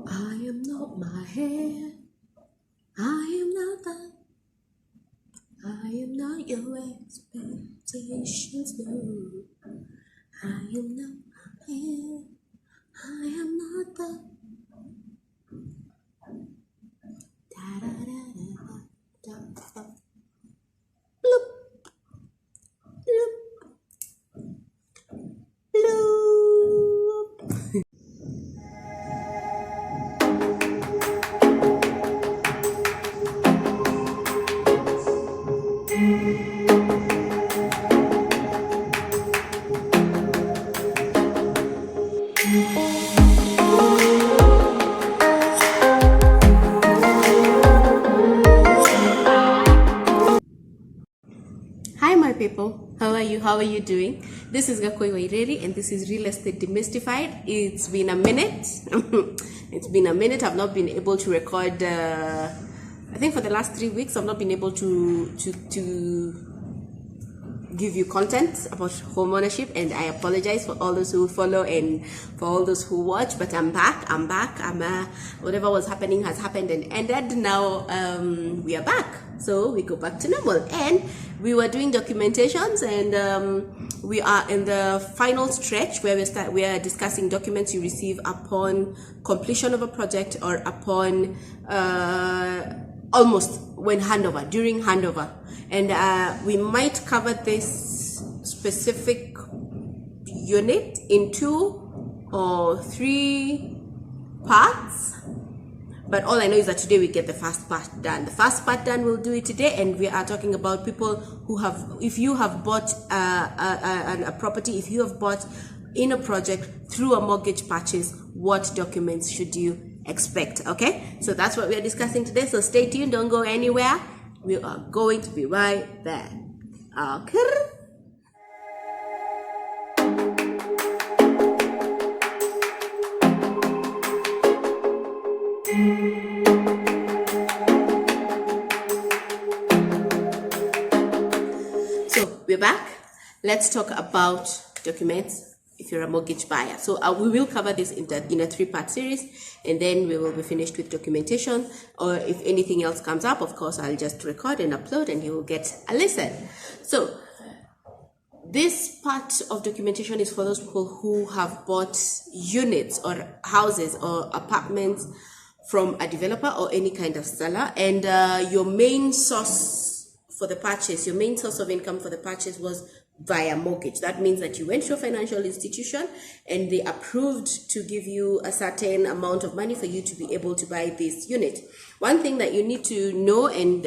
I am not my hair. I am not that. I am not your expectations. No, I am not my hair. I am not that. Da, da, da, da, da, da. Bloop, bloop, bloop. Hi my people, how are you doing? This is Gakoi Waireri and this is Real Estate Demystified. It's been a minute. I've not been able to record I think for the last 3 weeks I've not been able to give you content about home ownership, and I apologize for all those who follow and for all those who watch, but I'm back. Whatever was happening has happened and ended. Now we are back, so we go back to normal, and we were doing documentations, and we are in the final stretch where we are discussing documents you receive upon completion of a project or upon almost during handover. And we might cover this specific unit in 2 or 3 parts, but all I know is that today we get the first part done. The first part done, we'll do it today, and we are talking about people who have, if you have bought a property, if you have bought in a project through a mortgage purchase, what documents should you expect? Okay, so that's what we are discussing today, so stay tuned, don't go anywhere. We are going to be right there. Okay. So we're back. Let's talk about documents if you're a mortgage buyer. So we will cover this in a 3-part series, and then we will be finished with documentation, or if anything else comes up, of course I'll just record and upload and you will get a listen. So this part of documentation is for those people who have bought units or houses or apartments from a developer or any kind of seller, and your main source for the purchase, your main source of income for the purchase was via mortgage. That means that you went to a financial institution and they approved to give you a certain amount of money for you to be able to buy this unit. One thing that you need to know, and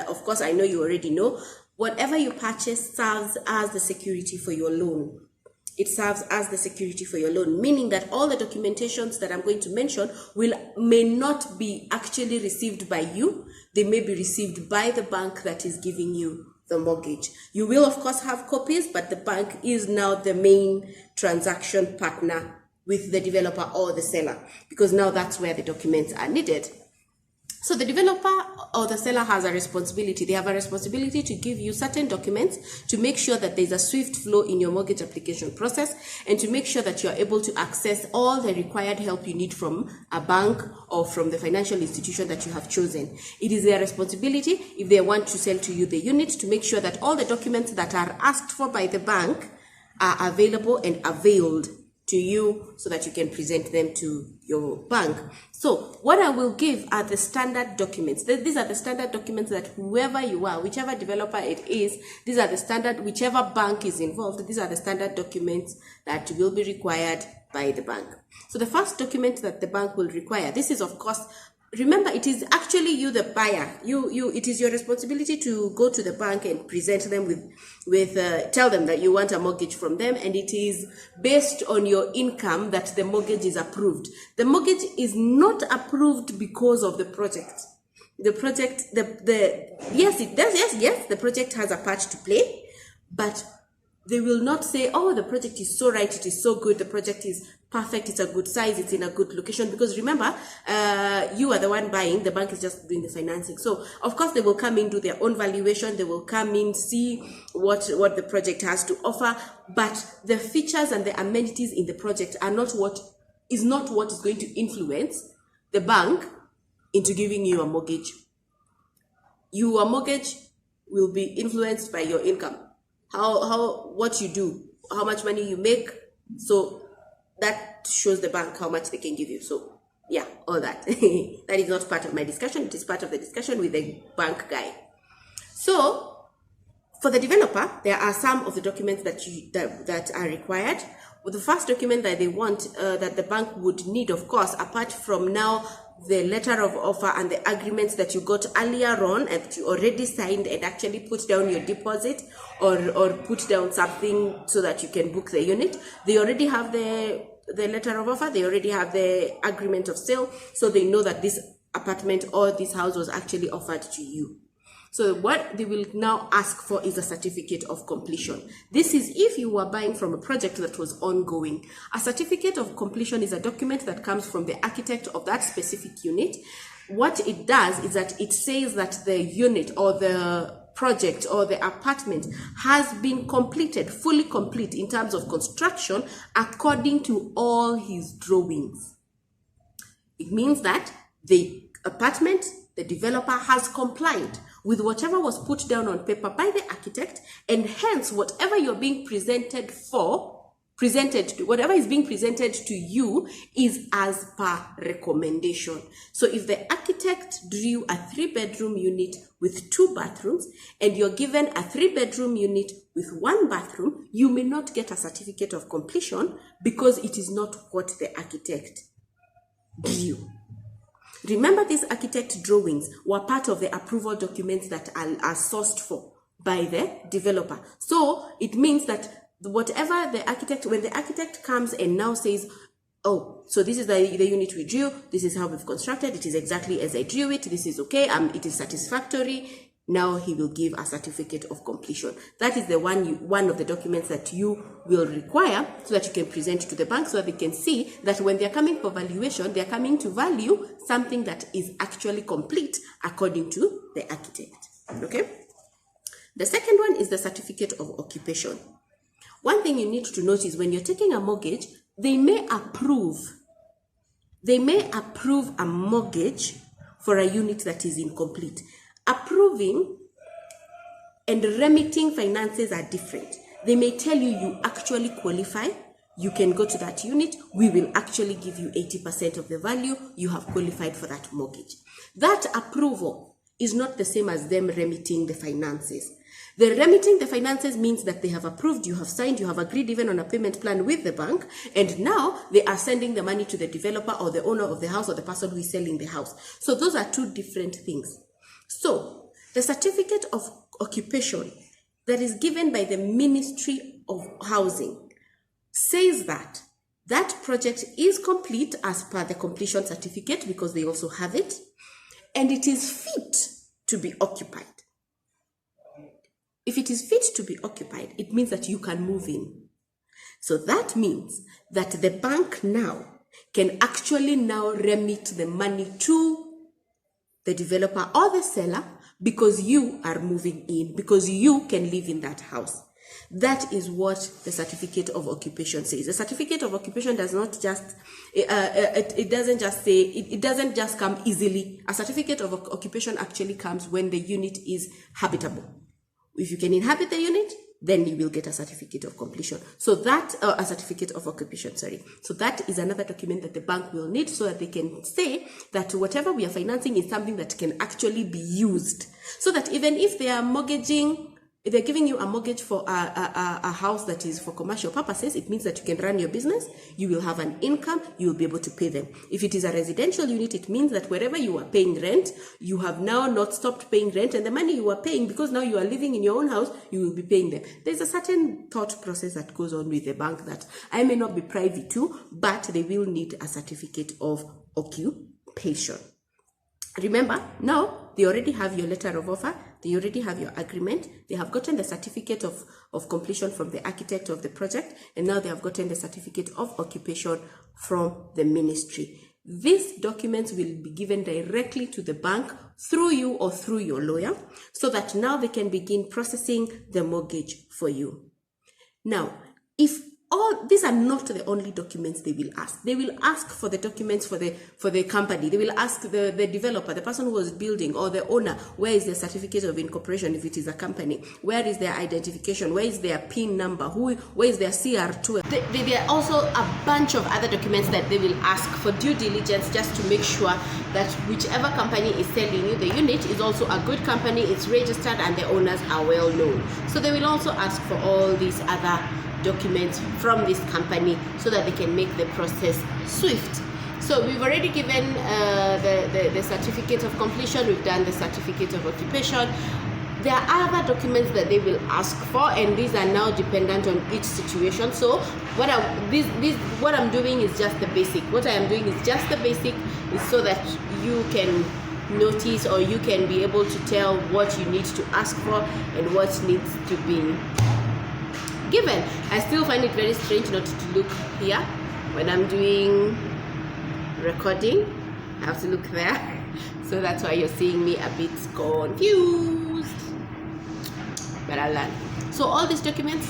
of course I know you already know, whatever you purchase serves as the security for your loan. It serves as the security for your loan, meaning that all the documentations that I'm going to mention may not be actually received by you. They may be received by the bank that is giving you the mortgage. You will of course have copies, but the bank is now the main transaction partner with the developer or the seller, because now that's where the documents are needed. So the developer or the seller has a responsibility. They have a responsibility to give you certain documents to make sure that there's a swift flow in your mortgage application process, and to make sure that you're able to access all the required help you need from a bank or from the financial institution that you have chosen. It is their responsibility, if they want to sell to you the unit, to make sure that all the documents that are asked for by the bank are available and availed to you, so that you can present them to your bank. So what I will give are the standard documents. These are the standard documents that whoever you are, whichever developer it is, these are the standard, whichever bank is involved, these are the standard documents that will be required by the bank. So the first document that the bank will require, this is of course, remember, it is actually you, the buyer. It is your responsibility to go to the bank and present them tell them that you want a mortgage from them, and it is based on your income that the mortgage is approved. The mortgage is not approved because of the project. The project, yes, it does. Yes, the project has a part to play, but they will not say, oh, the project is so right, it is so good, the project is perfect, it's a good size, it's in a good location. Because remember, you are the one buying, the bank is just doing the financing. So of course they will come in, do their own valuation, they will come in, see what the project has to offer, but the features and the amenities in the project are not what is going to influence the bank into giving you a mortgage. Your mortgage will be influenced by your income, what you do, how much money you make. So that shows the bank how much they can give you. So yeah, all that. That is not part of my discussion. It is part of the discussion with the bank guy. So for the developer, there are some of the documents that are required. Well, the first document that they want, that the bank would need, of course, apart from now the letter of offer and the agreements that you got earlier on and that you already signed and actually put down your deposit or put down something so that you can book the unit. They already have the letter of offer, they already have the agreement of sale, so they know that this apartment or this house was actually offered to you. So what they will now ask for is a certificate of completion. This is if you were buying from a project that was ongoing. A certificate of completion is a document that comes from the architect of that specific unit. What it does is that it says that the unit or the project or the apartment has been completed, fully complete in terms of construction according to all his drawings. It means that the apartment, the developer has complied with whatever was put down on paper by the architect, and hence whatever you're being whatever is being presented to you is as per recommendation. So if the architect drew a 3-bedroom unit with 2 bathrooms and you're given a 3-bedroom unit with 1 bathroom, you may not get a certificate of completion because it is not what the architect drew. Remember, these architect drawings were part of the approval documents that are sourced for by the developer. So it means that whatever the architect, when the architect comes and now says, oh, so this is the unit we drew, this is how we've constructed, it is exactly as I drew it, this is okay, it is satisfactory, now he will give a certificate of completion. That is the one of the documents that you will require so that you can present to the bank so that they can see that when they're coming for valuation, they're coming to value something that is actually complete according to the architect. Okay? The second one is the certificate of occupation. One thing you need to note is when you're taking a mortgage, they may approve a mortgage for a unit that is incomplete. Approving and remitting finances are different. They may tell you you actually qualify, you can go to that unit, we will actually give you 80% of the value, you have qualified for that mortgage. That approval is not the same as them remitting the finances. The remitting the finances means that they have approved, you have signed, you have agreed even on a payment plan with the bank, and now they are sending the money to the developer or the owner of the house or the person who is selling the house. So those are two different things. So the certificate of occupation that is given by the Ministry of Housing says that that project is complete as per the completion certificate because they also have it, and it is fit to be occupied. If it is fit to be occupied, it means that you can move in. So that means that the bank now can actually now remit the money to the developer or the seller because you are moving in, because you can live in that house. That is what the certificate of occupation says. The certificate of occupation does not just, it doesn't just come easily. A certificate of occupation actually comes when the unit is habitable. If you can inhabit the unit, then you will get a certificate of completion. So that, a certificate of occupation, sorry. So that is another document that the bank will need so that they can say that whatever we are financing is something that can actually be used. So that even if they are mortgaging, if they're giving you a mortgage for a house that is for commercial purposes, it means that you can run your business, you will have an income, you will be able to pay them. If it is a residential unit, it means that wherever you are paying rent, you have now not stopped paying rent, and the money you are paying, because now you are living in your own house, you will be paying them. There's a certain thought process that goes on with the bank that I may not be privy to, but they will need a certificate of occupation. Remember, now they already have your letter of offer, they already have your agreement, they have gotten the certificate of completion from the architect of the project, and now they have gotten the certificate of occupation from the ministry. These documents will be given directly to the bank through you or through your lawyer, so that now they can begin processing the mortgage for you. Now, if all these are not the only documents they will ask. They will ask for the documents for the company. They will ask the developer, the person who was building, or the owner, where is the certificate of incorporation if it is a company? Where is their identification? Where is their PIN number? Where is their CR2? There are also a bunch of other documents that they will ask for due diligence, just to make sure that whichever company is selling you the unit is also a good company, it's registered, and the owners are well known. So they will also ask for all these other documents from this company so that they can make the process swift. So we've already given the certificate of completion, we've done the certificate of occupation. There are other documents that they will ask for, and these are now dependent on each situation. So what I'm doing is just the basic. What I am doing is just the basic, is so that you can notice, or you can be able to tell what you need to ask for and what needs to be given. I still find it very strange not to look here when I'm doing recording. I have to look there, so that's why you're seeing me a bit confused, but I'll learn. So all these documents,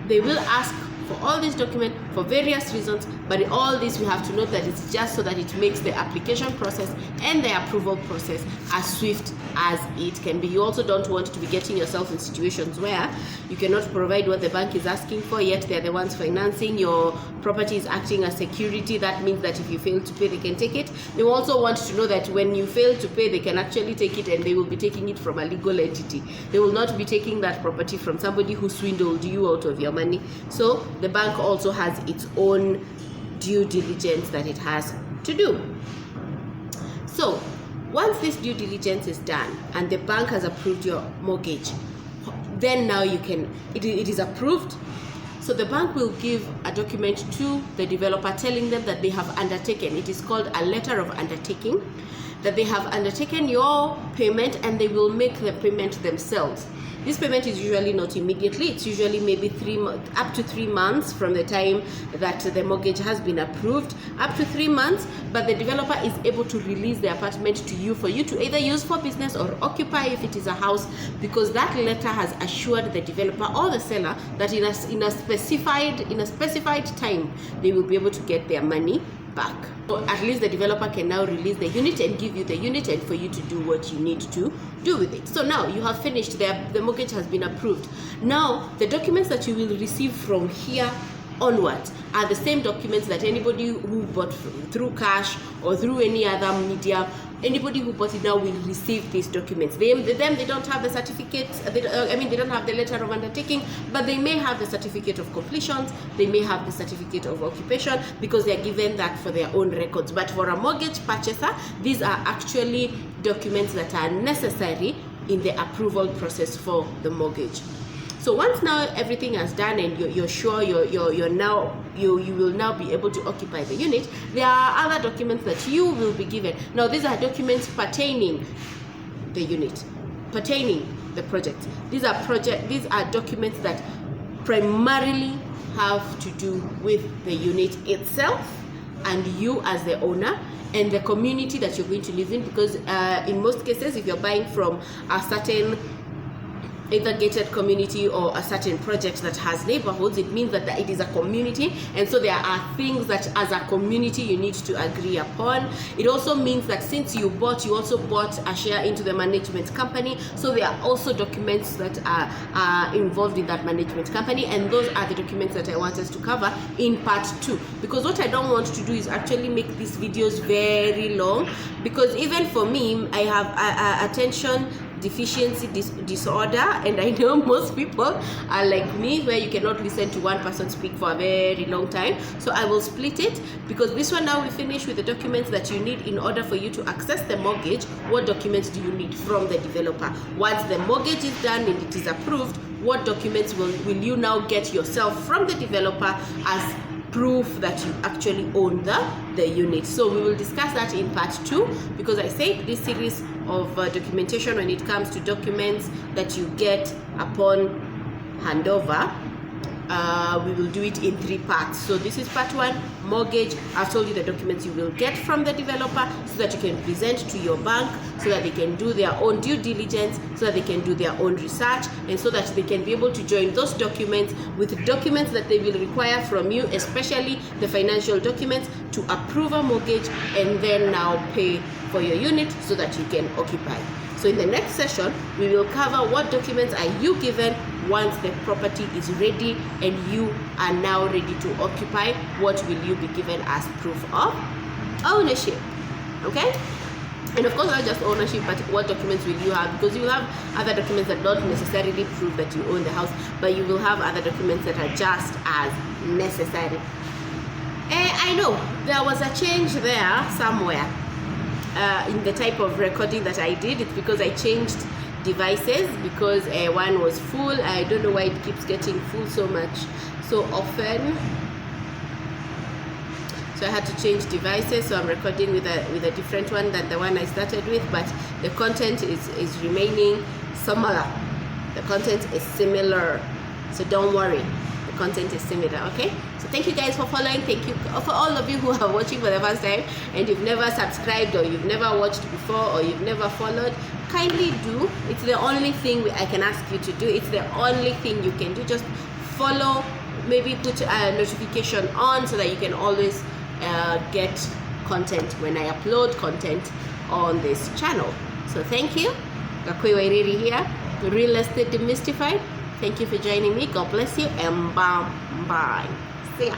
they will ask for all these documents for various reasons, but in all this we have to note that it's just so that it makes the application process and the approval process as swift as it can be. You also don't want to be getting yourself in situations where you cannot provide what the bank is asking for, yet they're the ones financing your property, is acting as security. That means that if you fail to pay, they can take it. They also want to know that when you fail to pay, they can actually take it, and they will be taking it from a legal entity. They will not be taking that property from somebody who swindled you out of your money. So the bank also has its own due diligence that it has to do. So once this due diligence is done and the bank has approved your mortgage, then now you can, it is approved. So the bank will give a document to the developer telling them that they have undertaken, it is called a letter of undertaking, that they have undertaken your payment, and they will make the payment themselves. This payment is usually not immediately. It's usually maybe up to 3 months from the time that the mortgage has been approved, up to 3 months, but the developer is able to release the apartment to you for you to either use for business or occupy if it is a house, because that letter has assured the developer or the seller that in a specified time they will be able to get their money back. So at least the developer can now release the unit and give you the unit, and for you to do what you need to do with it. So now you have finished, the mortgage has been approved. Now the documents that you will receive from here onwards are the same documents that anybody who bought through cash or through any other media, anybody who bought it now will receive these documents. They don't have the certificate, they don't have the letter of undertaking, but they may have the certificate of completions, they may have the certificate of occupation, because they are given that for their own records. But for a mortgage purchaser, these are actually documents that are necessary in the approval process for the mortgage. So once now everything is done and you're sure you will now be able to occupy the unit, there are other documents that you will be given. Now these are documents pertaining the unit, pertaining the project. These are documents that primarily have to do with the unit itself and you as the owner and the community that you're going to live in, because in most cases, if you're buying from a certain either gated community or a certain project that has neighborhoods, it means that it is a community, and so there are things that as a community you need to agree upon. It also means that since you also bought a share into the management company, so there are also documents that are involved in that management company, and those are the documents that I want us to cover in part 2, because what I don't want to do is actually make these videos very long, because even for me, I have attention deficiency disorder, and I know most people are like me, where you cannot listen to one person speak for a very long time. So I will split it, because this one now we finish with the documents that you need in order for you to access the mortgage. What documents do you need from the developer? Once the mortgage is done and it is approved, what documents will you now get yourself from the developer as proof that you actually own the unit? So we will discuss that in part 2, because I said this series of documentation, when it comes to documents that you get upon handover, we will do it in 3 parts. So this is part 1, mortgage. I've told you the documents you will get from the developer so that you can present to your bank, so that they can do their own due diligence, so that they can do their own research, and so that they can be able to join those documents with documents that they will require from you, especially the financial documents, to approve a mortgage and then now pay for your unit so that you can occupy. So in the next session, we will cover what documents are you given once the property is ready and you are now ready to occupy. What will you be given as proof of ownership? Okay? And of course, not just ownership, but what documents will you have? Because you will have other documents that don't necessarily prove that you own the house, but you will have other documents that are just as necessary. I know there was a change there somewhere in the type of recording that I did. It's because I changed devices, because one was full. I don't know why it keeps getting full so often. So I had to change devices, so I'm recording with a different one than the one I started with, but the content is remaining similar. The content is similar, so don't worry. The content is similar, okay? So thank you guys for following. Thank you for all of you who are watching for the first time and you've never subscribed, or you've never watched before, or you've never followed. Kindly do. It's the only thing I can ask you to do. It's the only thing you can do. Just follow, maybe put a notification on so that you can always get content when I upload content on this channel. So thank you. Gakwe Wairiri here, Real Estate Demystified. Thank you for joining me. God bless you, and bye. See ya.